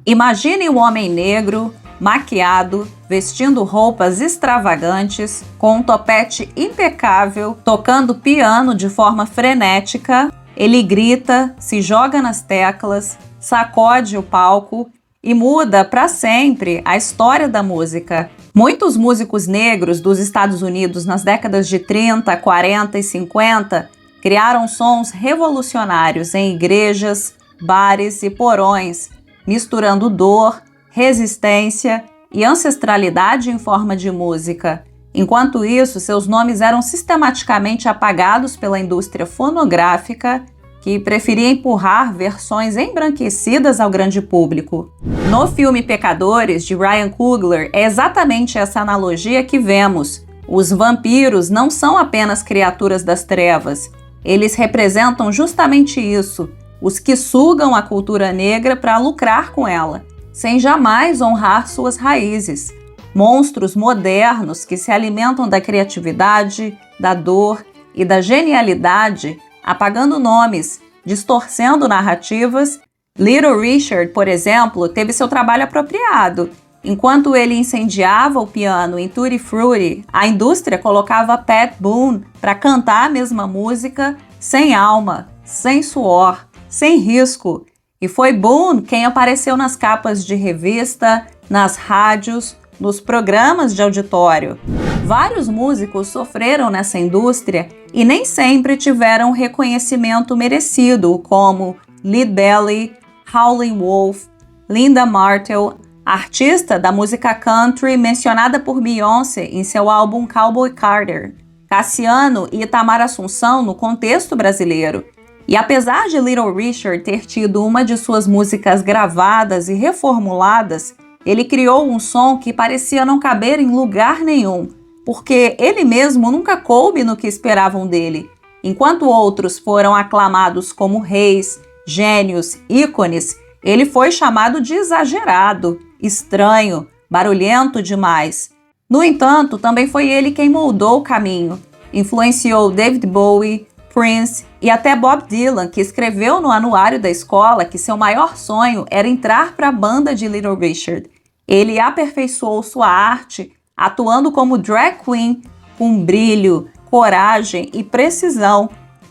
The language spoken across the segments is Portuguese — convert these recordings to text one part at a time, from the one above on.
Imagine um homem negro, maquiado, vestindo roupas extravagantes, com um topete impecável, tocando piano de forma frenética. Ele grita, se joga nas teclas, sacode o palco e muda para sempre a história da música. Muitos músicos negros dos Estados Unidos nas décadas de 30, 40 e 50 criaram sons revolucionários em igrejas, bares e porões, misturando dor, resistência e ancestralidade em forma de música. Enquanto isso, seus nomes eram sistematicamente apagados pela indústria fonográfica, que preferia empurrar versões embranquecidas ao grande público. No filme Pecadores, de Ryan Coogler, é exatamente essa analogia que vemos. Os vampiros não são apenas criaturas das trevas. Eles representam justamente isso, os que sugam a cultura negra para lucrar com ela, sem jamais honrar suas raízes. Monstros modernos que se alimentam da criatividade, da dor e da genialidade, apagando nomes, distorcendo narrativas. Little Richard, por exemplo, teve seu trabalho apropriado. Enquanto ele incendiava o piano em Tutti Frutti, a indústria colocava Pat Boone para cantar a mesma música sem alma, sem suor, sem risco. E foi Boone quem apareceu nas capas de revista, nas rádios, nos programas de auditório. Vários músicos sofreram nessa indústria e nem sempre tiveram reconhecimento merecido, como Lead Belly, Howlin' Wolf, Linda Martell, artista da música country mencionada por Beyoncé em seu álbum Cowboy Carter, Cassiano e Itamar Assunção no contexto brasileiro. E apesar de Little Richard ter tido uma de suas músicas gravadas e reformuladas, ele criou um som que parecia não caber em lugar nenhum, porque ele mesmo nunca coube no que esperavam dele. Enquanto outros foram aclamados como reis, gênios, ícones, ele foi chamado de exagerado, estranho, barulhento demais. No entanto, também foi ele quem moldou o caminho. Influenciou David Bowie, Prince e até Bob Dylan, que escreveu no anuário da escola que seu maior sonho era entrar para a banda de Little Richard. Ele aperfeiçoou sua arte atuando como drag queen, com brilho, coragem e precisão,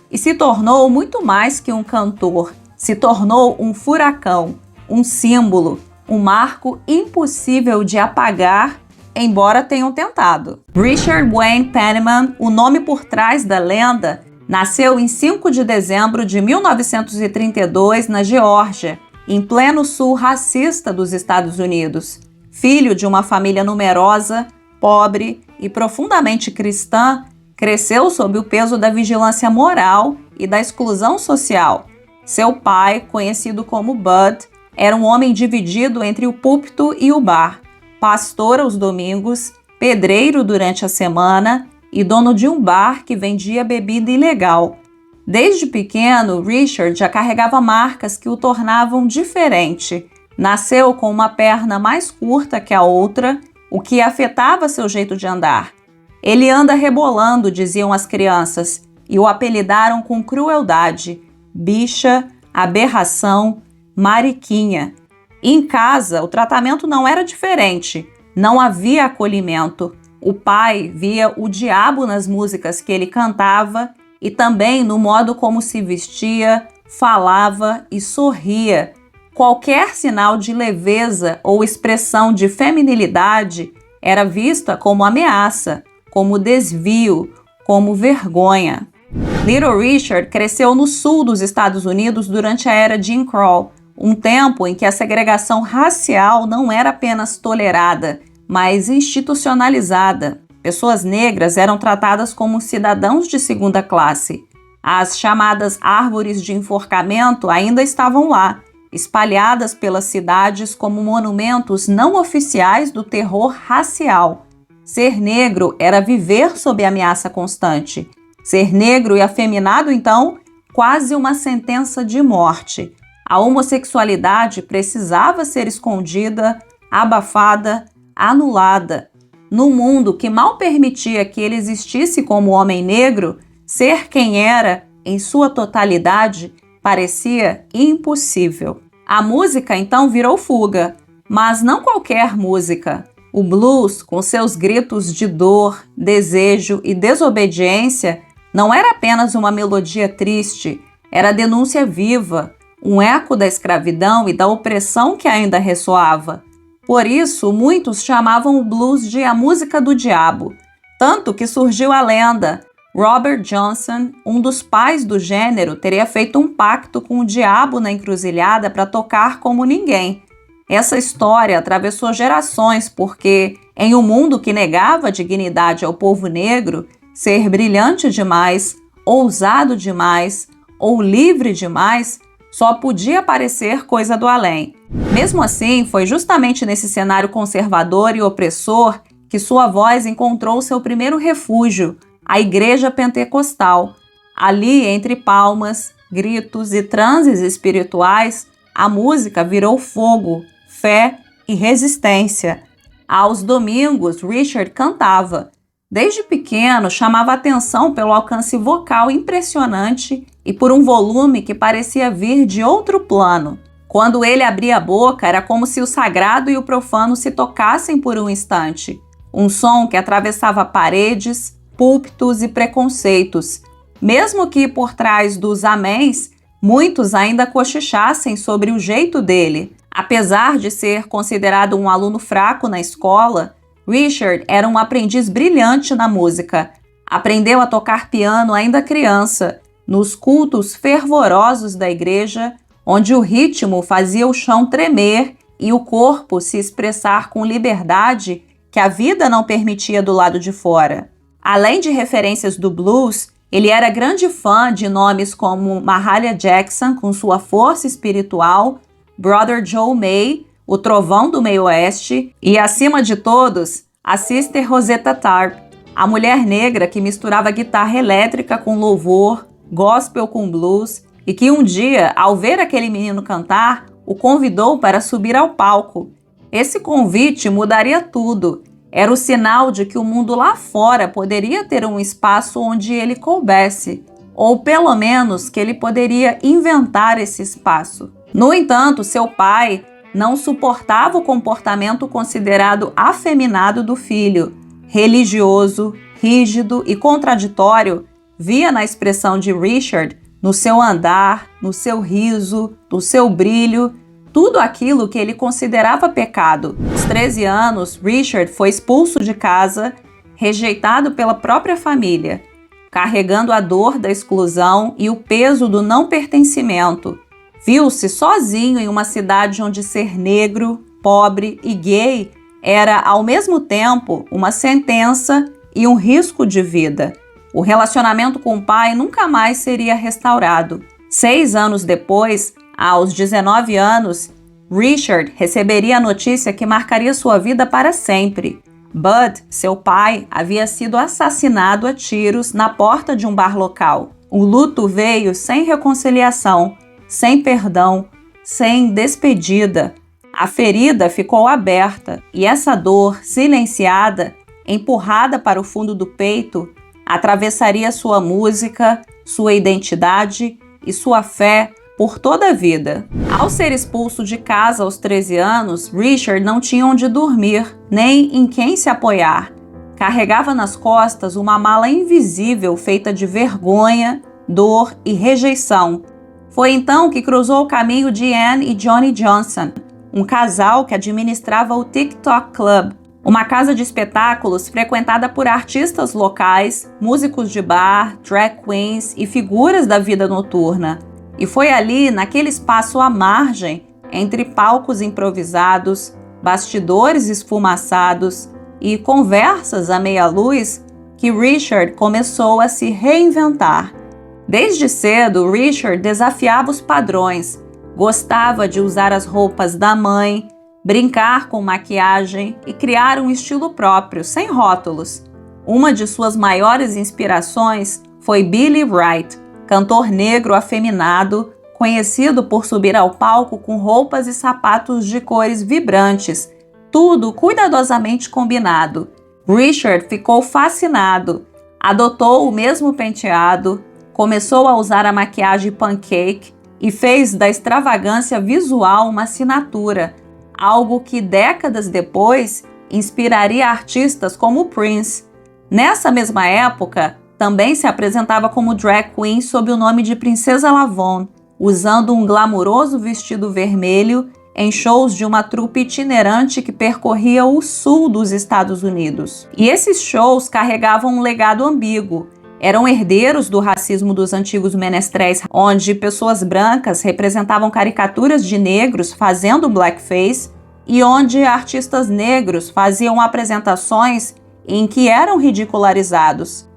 e se tornou muito mais que um cantor. Se tornou um furacão, um símbolo, um marco impossível de apagar, embora tenham tentado. Richard Wayne Penniman, o nome por trás da lenda, nasceu em 5 de dezembro de 1932 na Geórgia, em pleno sul racista dos Estados Unidos. Filho de uma família numerosa, pobre e profundamente cristã, cresceu sob o peso da vigilância moral e da exclusão social. Seu pai, conhecido como Bud, era um homem dividido entre o púlpito e o bar, pastor aos domingos, pedreiro durante a semana e dono de um bar que vendia bebida ilegal. Desde pequeno, Richard já carregava marcas que o tornavam diferente. Nasceu com uma perna mais curta que a outra, o que afetava seu jeito de andar. Ele anda rebolando, diziam as crianças, e o apelidaram com crueldade, bicha, aberração, mariquinha. Em casa, o tratamento não era diferente, não havia acolhimento. O pai via o diabo nas músicas que ele cantava e também no modo como se vestia, falava e sorria. Qualquer sinal de leveza ou expressão de feminilidade era vista como ameaça, como desvio, como vergonha. Little Richard cresceu no sul dos Estados Unidos durante a era Jim Crow, um tempo em que a segregação racial não era apenas tolerada, mas institucionalizada. Pessoas negras eram tratadas como cidadãos de segunda classe. As chamadas árvores de enforcamento ainda estavam lá, espalhadas pelas cidades como monumentos não oficiais do terror racial. Ser negro era viver sob ameaça constante. Ser negro e afeminado, então, quase uma sentença de morte. A homossexualidade precisava ser escondida, abafada, anulada. Num mundo que mal permitia que ele existisse como homem negro, ser quem era, em sua totalidade, parecia impossível. A música então virou fuga, mas não qualquer música. O blues, com seus gritos de dor, desejo e desobediência, não era apenas uma melodia triste, era denúncia viva, um eco da escravidão e da opressão que ainda ressoava. Por isso, muitos chamavam o blues de a música do diabo, tanto que surgiu a lenda. Robert Johnson, um dos pais do gênero, teria feito um pacto com o diabo na encruzilhada para tocar como ninguém. Essa história atravessou gerações porque, em um mundo que negava dignidade ao povo negro, ser brilhante demais, ousado demais ou livre demais só podia parecer coisa do além. Mesmo assim, foi justamente nesse cenário conservador e opressor que sua voz encontrou seu primeiro refúgio, a Igreja Pentecostal. Ali, entre palmas, gritos e transes espirituais, a música virou fogo, fé e resistência. Aos domingos, Richard cantava. Desde pequeno, chamava atenção pelo alcance vocal impressionante e por um volume que parecia vir de outro plano. Quando ele abria a boca, era como se o sagrado e o profano se tocassem por um instante. Um som que atravessava paredes, púlpitos e preconceitos. Mesmo que por trás dos améns, muitos ainda cochichassem sobre o jeito dele. Apesar de ser considerado um aluno fraco na escola, Richard era um aprendiz brilhante na música. Aprendeu a tocar piano ainda criança, nos cultos fervorosos da igreja, onde o ritmo fazia o chão tremer e o corpo se expressar com liberdade que a vida não permitia do lado de fora. Além de referências do blues, ele era grande fã de nomes como Mahalia Jackson, com sua força espiritual, Brother Joe May, o trovão do meio oeste, e, acima de todos, a Sister Rosetta Tharpe, a mulher negra que misturava guitarra elétrica com louvor, gospel com blues, e que um dia, ao ver aquele menino cantar, o convidou para subir ao palco. Esse convite mudaria tudo. Era o sinal de que o mundo lá fora poderia ter um espaço onde ele coubesse, ou pelo menos que ele poderia inventar esse espaço. No entanto, seu pai não suportava o comportamento considerado afeminado do filho. Religioso, rígido e contraditório, via na expressão de Richard, no seu andar, no seu riso, no seu brilho, tudo aquilo que ele considerava pecado. Aos 13 anos, Richard foi expulso de casa, rejeitado pela própria família, carregando a dor da exclusão e o peso do não pertencimento. Viu-se sozinho em uma cidade onde ser negro, pobre e gay era, ao mesmo tempo, uma sentença e um risco de vida. O relacionamento com o pai nunca mais seria restaurado. 6 anos depois, aos 19 anos, Richard receberia a notícia que marcaria sua vida para sempre. Bud, seu pai, havia sido assassinado a tiros na porta de um bar local. O luto veio sem reconciliação, sem perdão, sem despedida. A ferida ficou aberta e essa dor, silenciada, empurrada para o fundo do peito, atravessaria sua música, sua identidade e sua fé por toda a vida. Ao ser expulso de casa aos 13 anos, Richard não tinha onde dormir, nem em quem se apoiar. Carregava nas costas uma mala invisível feita de vergonha, dor e rejeição. Foi então que cruzou o caminho de Anne e Johnny Johnson, um casal que administrava o TikTok Club, uma casa de espetáculos frequentada por artistas locais, músicos de bar, drag queens e figuras da vida noturna. E foi ali, naquele espaço à margem, entre palcos improvisados, bastidores esfumaçados e conversas à meia luz, que Richard começou a se reinventar. Desde cedo, Richard desafiava os padrões, gostava de usar as roupas da mãe, brincar com maquiagem e criar um estilo próprio, sem rótulos. Uma de suas maiores inspirações foi Billy Wright, cantor negro afeminado, conhecido por subir ao palco com roupas e sapatos de cores vibrantes, tudo cuidadosamente combinado. Richard ficou fascinado, adotou o mesmo penteado, começou a usar a maquiagem pancake, e fez da extravagância visual uma assinatura, algo que décadas depois inspiraria artistas como Prince. Nessa mesma época, também se apresentava como drag queen sob o nome de Princesa Lavon, usando um glamuroso vestido vermelho em shows de uma trupe itinerante que percorria o sul dos Estados Unidos. E esses shows carregavam um legado ambíguo. Eram herdeiros do racismo dos antigos menestréis, onde pessoas brancas representavam caricaturas de negros fazendo blackface e onde artistas negros faziam apresentações em que eram ridicularizados.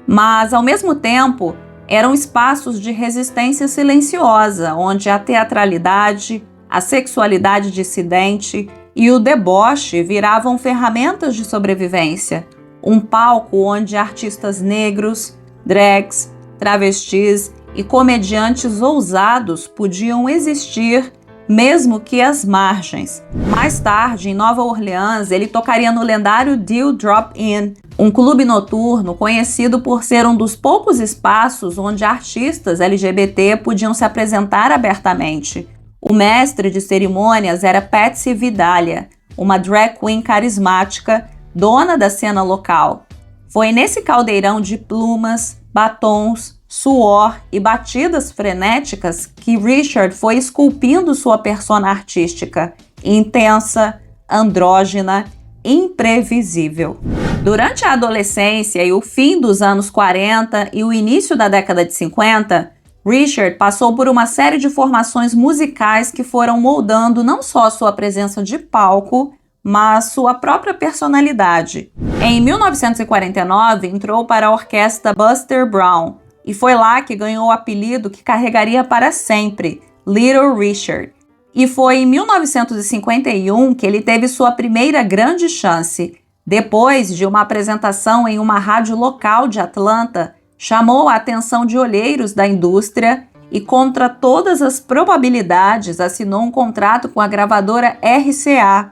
Mas, ao mesmo tempo, eram espaços de resistência silenciosa, onde a teatralidade, a sexualidade dissidente e o deboche viravam ferramentas de sobrevivência. Um palco onde artistas negros, drags, travestis e comediantes ousados podiam existir, mesmo que às margens. Mais tarde, em Nova Orleans, ele tocaria no lendário Dew Drop-In, um clube noturno conhecido por ser um dos poucos espaços onde artistas LGBT podiam se apresentar abertamente. O mestre de cerimônias era Patsy Vidalia, uma drag queen carismática, dona da cena local. Foi nesse caldeirão de plumas, batons, suor e batidas frenéticas que Richard foi esculpindo sua persona artística, intensa, andrógina, imprevisível. Durante a adolescência e o fim dos anos 40 e o início da década de 50, Richard passou por uma série de formações musicais que foram moldando não só sua presença de palco, mas sua própria personalidade. Em 1949, entrou para a orquestra Buster Brown, e foi lá que ganhou o apelido que carregaria para sempre, Little Richard. E foi em 1951 que ele teve sua primeira grande chance. Depois de uma apresentação em uma rádio local de Atlanta, chamou a atenção de olheiros da indústria e, contra todas as probabilidades, assinou um contrato com a gravadora RCA.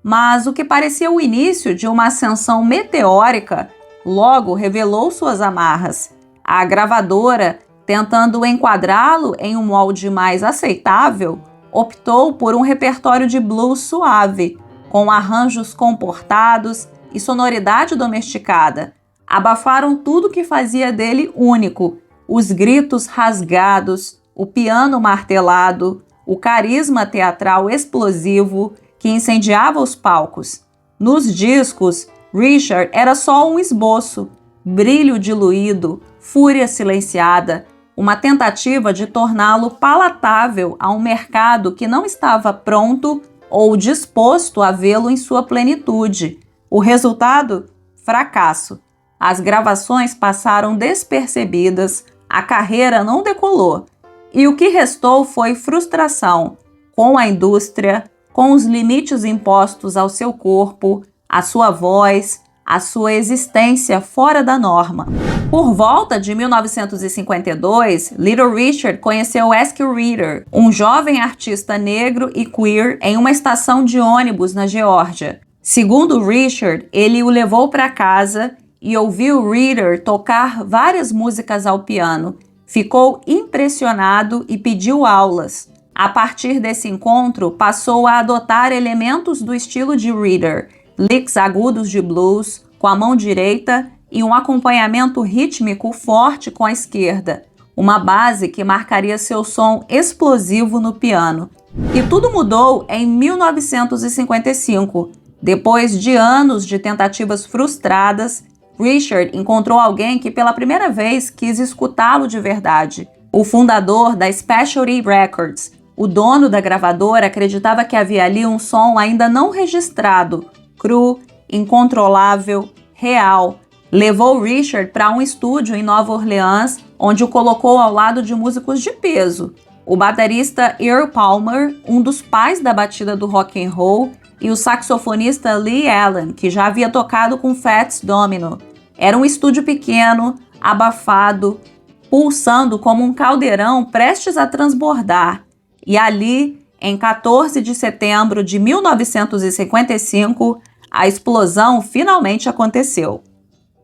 Mas o que parecia o início de uma ascensão meteórica, logo revelou suas amarras. A gravadora, tentando enquadrá-lo em um molde mais aceitável, optou por um repertório de blues suave, com arranjos comportados e sonoridade domesticada. Abafaram tudo que fazia dele único: os gritos rasgados, o piano martelado, o carisma teatral explosivo que incendiava os palcos. Nos discos, Richard era só um esboço, brilho diluído, fúria silenciada, uma tentativa de torná-lo palatável a um mercado que não estava pronto ou disposto a vê-lo em sua plenitude. O resultado? Fracasso. As gravações passaram despercebidas, a carreira não decolou, e o que restou foi frustração com a indústria, com os limites impostos ao seu corpo, à sua voz, à sua existência fora da norma. Por volta de 1952, Little Richard conheceu Eskill Reader, um jovem artista negro e queer em uma estação de ônibus na Geórgia. Segundo Richard, ele o levou para casa e ouviu Reader tocar várias músicas ao piano. Ficou impressionado e pediu aulas. A partir desse encontro, passou a adotar elementos do estilo de Reader, licks agudos de blues com a mão direita e um acompanhamento rítmico forte com a esquerda, uma base que marcaria seu som explosivo no piano. E tudo mudou em 1955. Depois de anos de tentativas frustradas, Richard encontrou alguém que pela primeira vez quis escutá-lo de verdade. O fundador da Specialty Records, o dono da gravadora, acreditava que havia ali um som ainda não registrado, cru, incontrolável, real. Levou Richard para um estúdio em Nova Orleans, onde o colocou ao lado de músicos de peso. O baterista Earl Palmer, um dos pais da batida do rock and roll, e o saxofonista Lee Allen, que já havia tocado com Fats Domino. Era um estúdio pequeno, abafado, pulsando como um caldeirão prestes a transbordar. E ali, em 14 de setembro de 1955, a explosão finalmente aconteceu.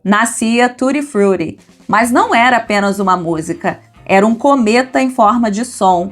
Nascia Tutti Frutti, mas não era apenas uma música. era um cometa em forma de som.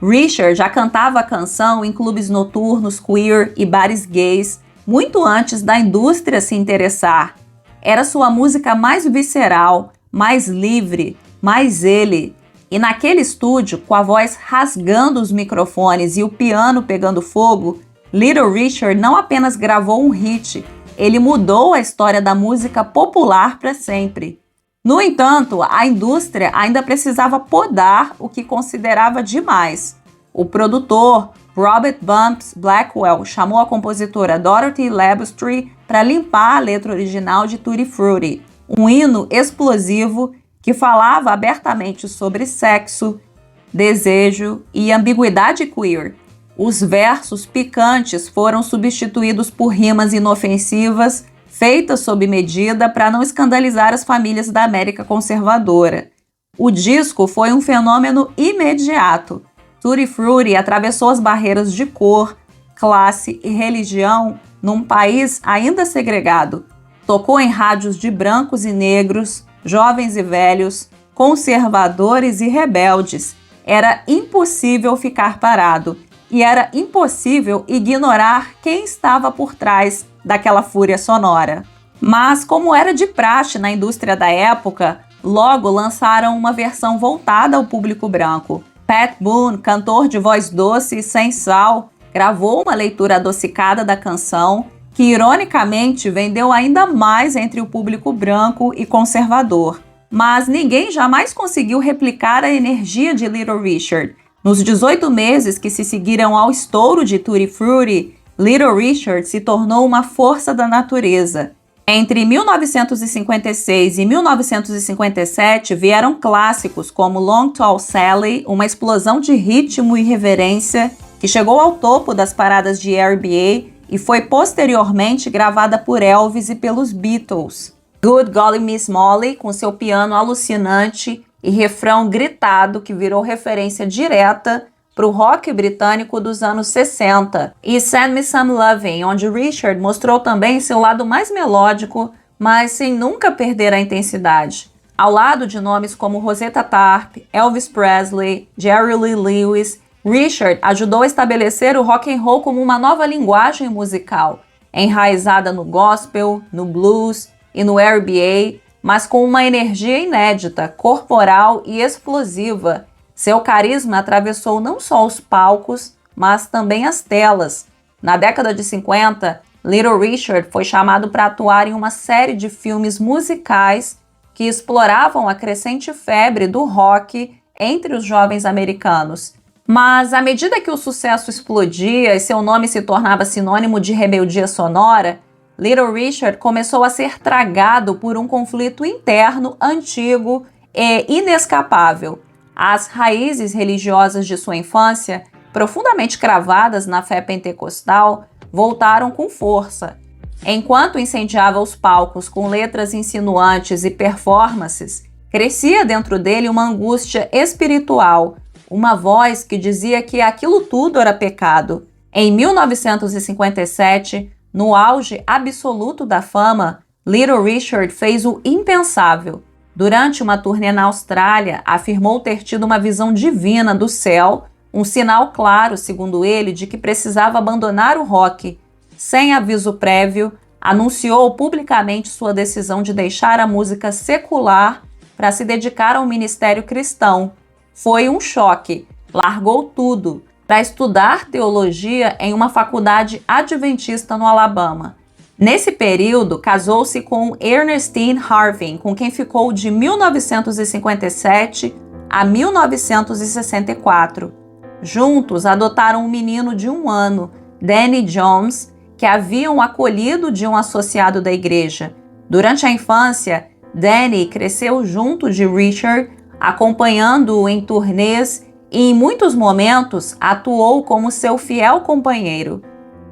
Richard já cantava a canção em clubes noturnos queer e bares gays muito antes da indústria se interessar. Era sua música mais visceral, mais livre, mais ele. E naquele estúdio, com a voz rasgando os microfones e o piano pegando fogo, Little Richard não apenas gravou um hit, ele mudou a história da música popular para sempre. No entanto, a indústria ainda precisava podar o que considerava demais. O produtor, Robert Bumps Blackwell, chamou a compositora Dorothy Labustrie para limpar a letra original de Tutti Frutti, um hino explosivo que falava abertamente sobre sexo, desejo e ambiguidade queer. Os versos picantes foram substituídos por rimas inofensivas, feitas sob medida para não escandalizar as famílias da América conservadora. O disco foi um fenômeno imediato. Tutti Frutti atravessou as barreiras de cor, classe e religião num país ainda segregado. Tocou em rádios de brancos e negros, jovens e velhos, conservadores e rebeldes. Era impossível ficar parado e era impossível ignorar quem estava por trás daquela fúria sonora. Mas, como era de praxe na indústria da época, logo lançaram uma versão voltada ao público branco. Pat Boone, cantor de voz doce e sem sal, gravou uma leitura adocicada da canção, que ironicamente vendeu ainda mais entre o público branco e conservador. Mas ninguém jamais conseguiu replicar a energia de Little Richard. Nos 18 meses que se seguiram ao estouro de Tutti Frutti, Little Richard se tornou uma força da natureza. Entre 1956 e 1957 vieram clássicos como Long Tall Sally, uma explosão de ritmo e reverência que chegou ao topo das paradas de R&B e foi posteriormente gravada por Elvis e pelos Beatles. Good Golly Miss Molly, com seu piano alucinante e refrão gritado que virou referência direta para o rock britânico dos anos 60, e Send Me Some Lovin', onde Richard mostrou também seu lado mais melódico, mas sem nunca perder a intensidade. Ao lado de nomes como Rosetta Tharpe, Elvis Presley, Jerry Lee Lewis, Richard ajudou a estabelecer o rock and roll como uma nova linguagem musical, enraizada no gospel, no blues e no R&B, mas com uma energia inédita, corporal e explosiva. Seu carisma atravessou não só os palcos, mas também as telas. Na década de 50, Little Richard foi chamado para atuar em uma série de filmes musicais que exploravam a crescente febre do rock entre os jovens americanos. Mas, à medida que o sucesso explodia e seu nome se tornava sinônimo de rebeldia sonora, Little Richard começou a ser tragado por um conflito interno antigo e inescapável. As raízes religiosas de sua infância, profundamente cravadas na fé pentecostal, voltaram com força. Enquanto incendiava os palcos com letras insinuantes e performances, crescia dentro dele uma angústia espiritual, uma voz que dizia que aquilo tudo era pecado. Em 1957, no auge absoluto da fama, Little Richard fez o impensável. Durante uma turnê na Austrália, afirmou ter tido uma visão divina do céu, um sinal claro, segundo ele, de que precisava abandonar o rock. Sem aviso prévio, anunciou publicamente sua decisão de deixar a música secular para se dedicar ao ministério cristão. Foi um choque. Largou tudo para estudar teologia em uma faculdade adventista no Alabama. Nesse período, casou-se com Ernestine Harvin, com quem ficou de 1957 a 1964. Juntos, adotaram um menino de 1 ano, Danny Jones, que haviam acolhido de um associado da igreja. Durante a infância, Danny cresceu junto de Richard, acompanhando-o em turnês e, em muitos momentos, atuou como seu fiel companheiro.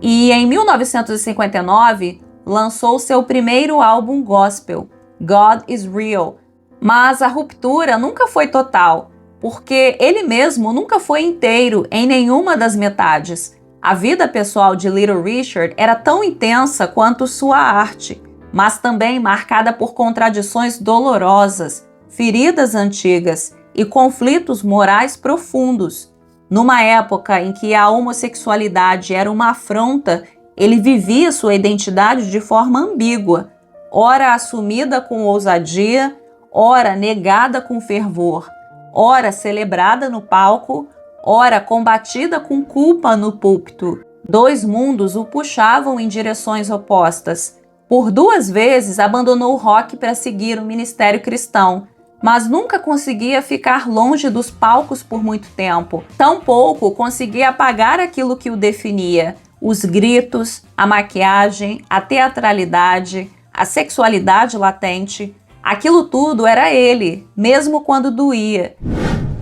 E, em 1959, lançou seu primeiro álbum gospel, God is Real. Mas a ruptura nunca foi total, porque ele mesmo nunca foi inteiro em nenhuma das metades. A vida pessoal de Little Richard era tão intensa quanto sua arte, mas também marcada por contradições dolorosas, feridas antigas e conflitos morais profundos. Numa época em que a homossexualidade era uma afronta, ele vivia sua identidade de forma ambígua, ora assumida com ousadia, ora negada com fervor, ora celebrada no palco, ora combatida com culpa no púlpito. Dois mundos o puxavam em direções opostas. Por 2 vezes abandonou o rock para seguir o ministério cristão, mas nunca conseguia ficar longe dos palcos por muito tempo. Tampouco conseguia apagar aquilo que o definia: os gritos, a maquiagem, a teatralidade, a sexualidade latente. Aquilo tudo era ele, mesmo quando doía.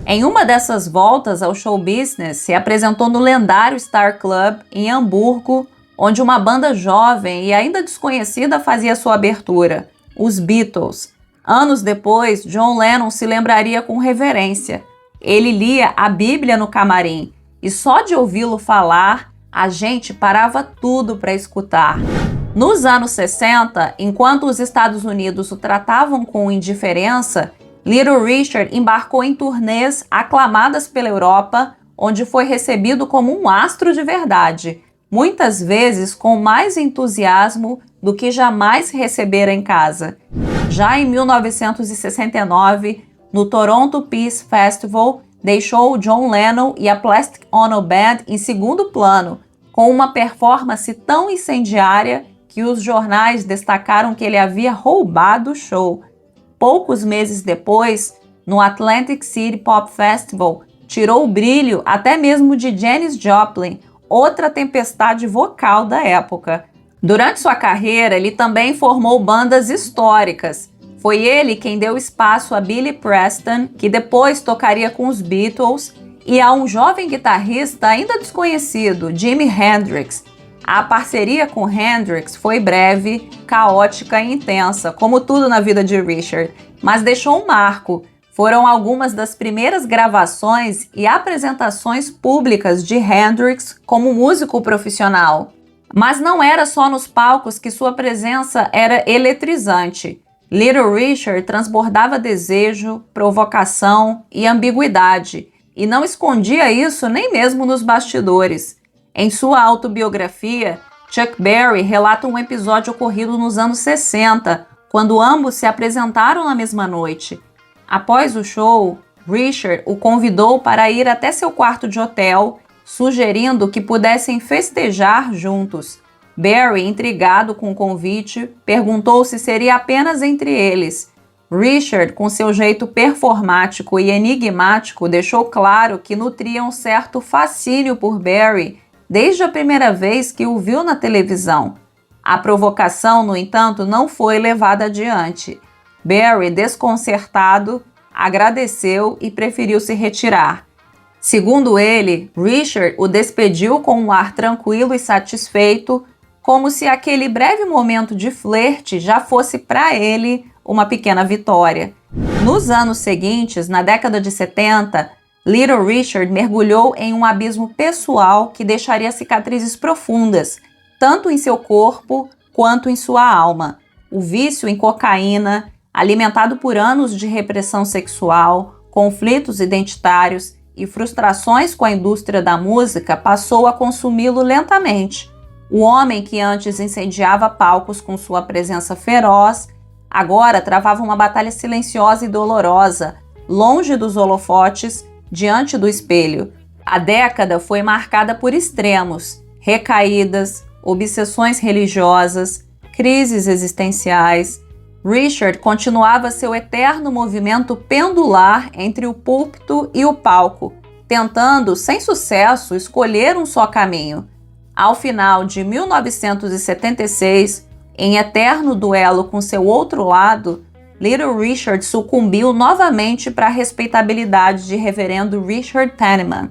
Em uma dessas voltas ao show business, se apresentou no lendário Star Club, em Hamburgo, onde uma banda jovem e ainda desconhecida fazia sua abertura, os Beatles. Anos depois, John Lennon se lembraria com reverência. Ele lia a Bíblia no camarim, e só de ouvi-lo falar, a gente parava tudo para escutar. Nos anos 60, enquanto os Estados Unidos o tratavam com indiferença, Little Richard embarcou em turnês aclamadas pela Europa, onde foi recebido como um astro de verdade, muitas vezes com mais entusiasmo do que jamais recebera em casa. Já em 1969, no Toronto Peace Festival, deixou John Lennon e a Plastic Ono Band em segundo plano, com uma performance tão incendiária que os jornais destacaram que ele havia roubado o show. Poucos meses depois, no Atlantic City Pop Festival, tirou o brilho até mesmo de Janis Joplin, outra tempestade vocal da época. Durante sua carreira, ele também formou bandas históricas. Foi ele quem deu espaço a Billy Preston, que depois tocaria com os Beatles, e a um jovem guitarrista ainda desconhecido, Jimi Hendrix. A parceria com Hendrix foi breve, caótica e intensa, como tudo na vida de Richard, mas deixou um marco. Foram algumas das primeiras gravações e apresentações públicas de Hendrix como músico profissional. Mas não era só nos palcos que sua presença era eletrizante. Little Richard transbordava desejo, provocação e ambiguidade, e não escondia isso nem mesmo nos bastidores. Em sua autobiografia, Chuck Berry relata um episódio ocorrido nos anos 60, quando ambos se apresentaram na mesma noite. Após o show, Richard o convidou para ir até seu quarto de hotel, sugerindo que pudessem festejar juntos. Berry, intrigado com o convite, perguntou se seria apenas entre eles. Richard, com seu jeito performático e enigmático, deixou claro que nutria um certo fascínio por Berry desde a primeira vez que o viu na televisão. A provocação, no entanto, não foi levada adiante. Berry, desconcertado, agradeceu e preferiu se retirar. Segundo ele, Richard o despediu com um ar tranquilo e satisfeito, como se aquele breve momento de flerte já fosse para ele uma pequena vitória. Nos anos seguintes, na década de 70, Little Richard mergulhou em um abismo pessoal que deixaria cicatrizes profundas, tanto em seu corpo quanto em sua alma. O vício em cocaína, alimentado por anos de repressão sexual, conflitos identitários e frustrações com a indústria da música, passou a consumi-lo lentamente. O homem que antes incendiava palcos com sua presença feroz, agora travava uma batalha silenciosa e dolorosa, longe dos holofotes, diante do espelho. A década foi marcada por extremos, recaídas, obsessões religiosas, crises existenciais. Richard continuava seu eterno movimento pendular entre o púlpito e o palco, tentando, sem sucesso, escolher um só caminho. Ao final de 1976, em eterno duelo com seu outro lado, Little Richard sucumbiu novamente para a respeitabilidade de reverendo Richard Penniman.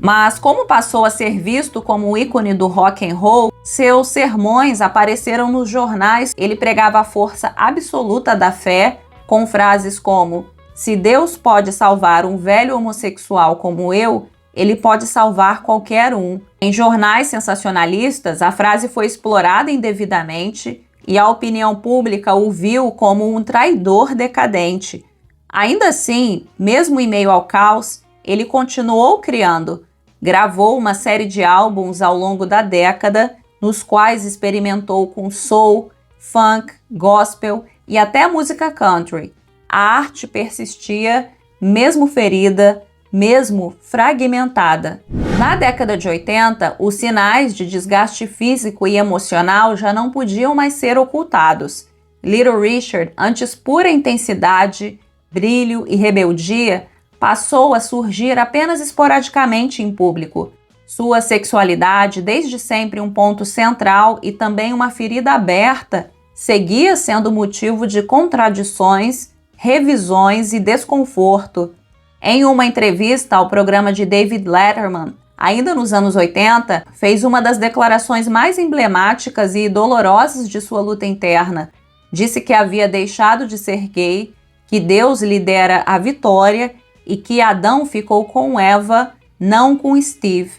Mas como passou a ser visto como o ícone do rock and roll, seus sermões apareceram nos jornais. Ele pregava a força absoluta da fé, com frases como: "Se Deus pode salvar um velho homossexual como eu, ele pode salvar qualquer um." Em jornais sensacionalistas, a frase foi explorada indevidamente e a opinião pública o viu como um traidor decadente. Ainda assim, mesmo em meio ao caos, ele continuou criando. Gravou uma série de álbuns ao longo da década, nos quais experimentou com soul, funk, gospel e até música country. A arte persistia, mesmo ferida, mesmo fragmentada. Na década de 80, os sinais de desgaste físico e emocional já não podiam mais ser ocultados. Little Richard, antes pura intensidade, brilho e rebeldia, passou a surgir apenas esporadicamente em público. Sua sexualidade, desde sempre um ponto central e também uma ferida aberta, seguia sendo motivo de contradições, revisões e desconforto. Em uma entrevista ao programa de David Letterman, ainda nos anos 80, fez uma das declarações mais emblemáticas e dolorosas de sua luta interna. Disse que havia deixado de ser gay, que Deus lhe dera a vitória e que Adão ficou com Eva, não com Steve.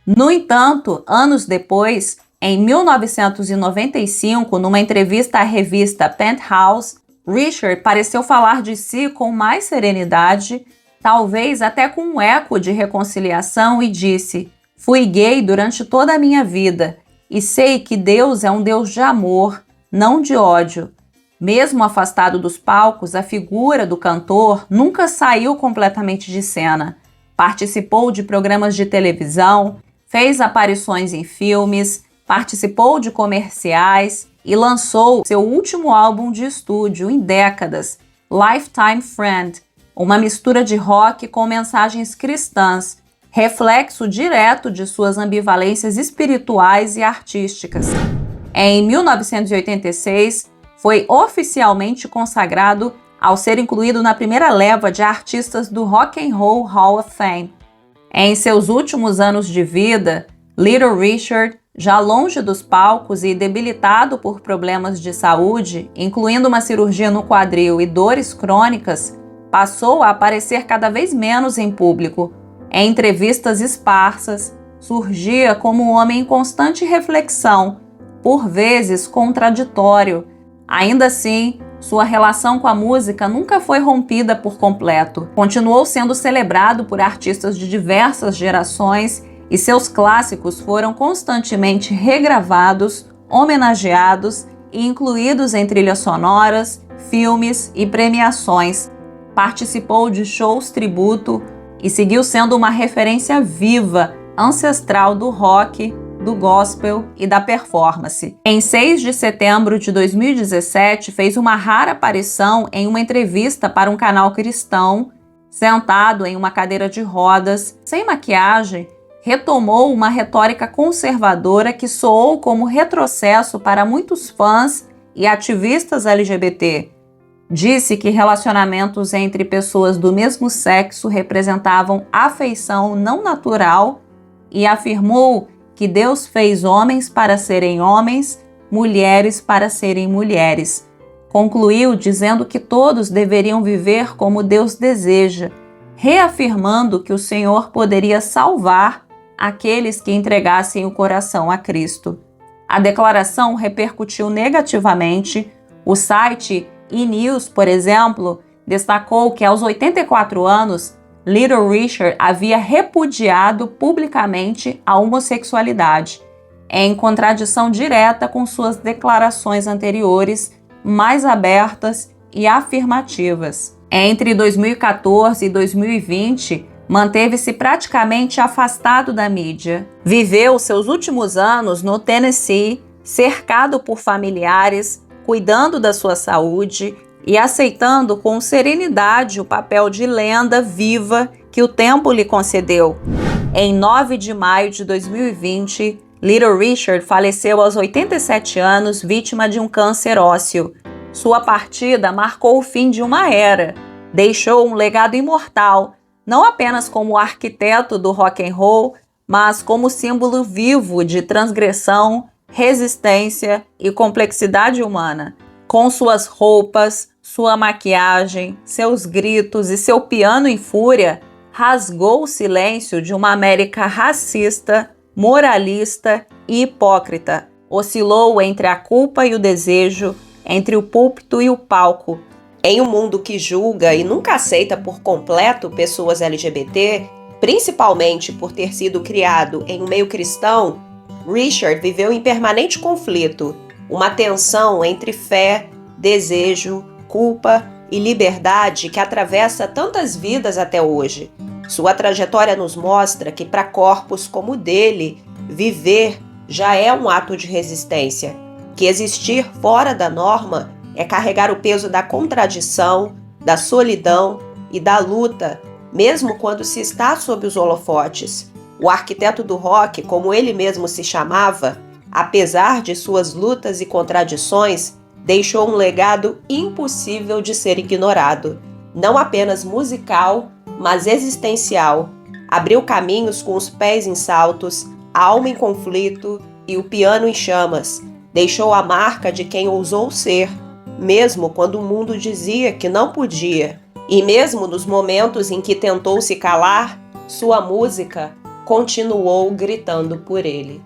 No entanto, anos depois, em 1995, numa entrevista à revista Penthouse, Richard pareceu falar de si com mais serenidade, talvez até com um eco de reconciliação, e disse: "Fui gay durante toda a minha vida e sei que Deus é um Deus de amor, não de ódio." Mesmo afastado dos palcos, a figura do cantor nunca saiu completamente de cena. Participou de programas de televisão, fez aparições em filmes, participou de comerciais e lançou seu último álbum de estúdio em décadas, Lifetime Friend, uma mistura de rock com mensagens cristãs, reflexo direto de suas ambivalências espirituais e artísticas. Em 1986, foi oficialmente consagrado ao ser incluído na primeira leva de artistas do Rock and Roll Hall of Fame. Em seus últimos anos de vida, Little Richard, já longe dos palcos e debilitado por problemas de saúde, incluindo uma cirurgia no quadril e dores crônicas, passou a aparecer cada vez menos em público. Em entrevistas esparsas, surgia como um homem em constante reflexão, por vezes contraditório. Ainda assim, sua relação com a música nunca foi rompida por completo. Continuou sendo celebrado por artistas de diversas gerações e seus clássicos foram constantemente regravados, homenageados e incluídos em trilhas sonoras, filmes e premiações. Participou de shows tributo e seguiu sendo uma referência viva, ancestral do rock, do gospel e da performance. Em 6 de setembro de 2017, fez uma rara aparição em uma entrevista para um canal cristão, sentado em uma cadeira de rodas, sem maquiagem, retomou uma retórica conservadora que soou como retrocesso para muitos fãs e ativistas LGBT. Disse que relacionamentos entre pessoas do mesmo sexo representavam afeição não natural e afirmou que Deus fez homens para serem homens, mulheres para serem mulheres. Concluiu dizendo que todos deveriam viver como Deus deseja, reafirmando que o Senhor poderia salvar aqueles que entregassem o coração a Cristo. A declaração repercutiu negativamente. O site E! News, por exemplo, destacou que aos 84 anos, Little Richard havia repudiado publicamente a homossexualidade, em contradição direta com suas declarações anteriores, mais abertas e afirmativas. Entre 2014 e 2020, manteve-se praticamente afastado da mídia. Viveu seus últimos anos no Tennessee, cercado por familiares, cuidando da sua saúde e aceitando com serenidade o papel de lenda viva que o tempo lhe concedeu. Em 9 de maio de 2020, Little Richard faleceu aos 87 anos, vítima de um câncer ósseo. Sua partida marcou o fim de uma era. Deixou um legado imortal, não apenas como arquiteto do rock and roll, mas como símbolo vivo de transgressão, resistência e complexidade humana. Com suas roupas, sua maquiagem, seus gritos e seu piano em fúria, rasgou o silêncio de uma América racista, moralista e hipócrita. Oscilou entre a culpa e o desejo, entre o púlpito e o palco. Em um mundo que julga e nunca aceita por completo pessoas LGBT, principalmente por ter sido criado em um meio cristão, Richard viveu em permanente conflito, uma tensão entre fé, desejo, culpa e liberdade que atravessa tantas vidas até hoje. Sua trajetória nos mostra que para corpos como o dele, viver já é um ato de resistência, que existir fora da norma é carregar o peso da contradição, da solidão e da luta, mesmo quando se está sob os holofotes. O arquiteto do rock, como ele mesmo se chamava, apesar de suas lutas e contradições, deixou um legado impossível de ser ignorado, não apenas musical, mas existencial. Abriu caminhos com os pés em saltos, a alma em conflito e o piano em chamas. Deixou a marca de quem ousou ser, mesmo quando o mundo dizia que não podia. E mesmo nos momentos em que tentou se calar, sua música continuou gritando por ele.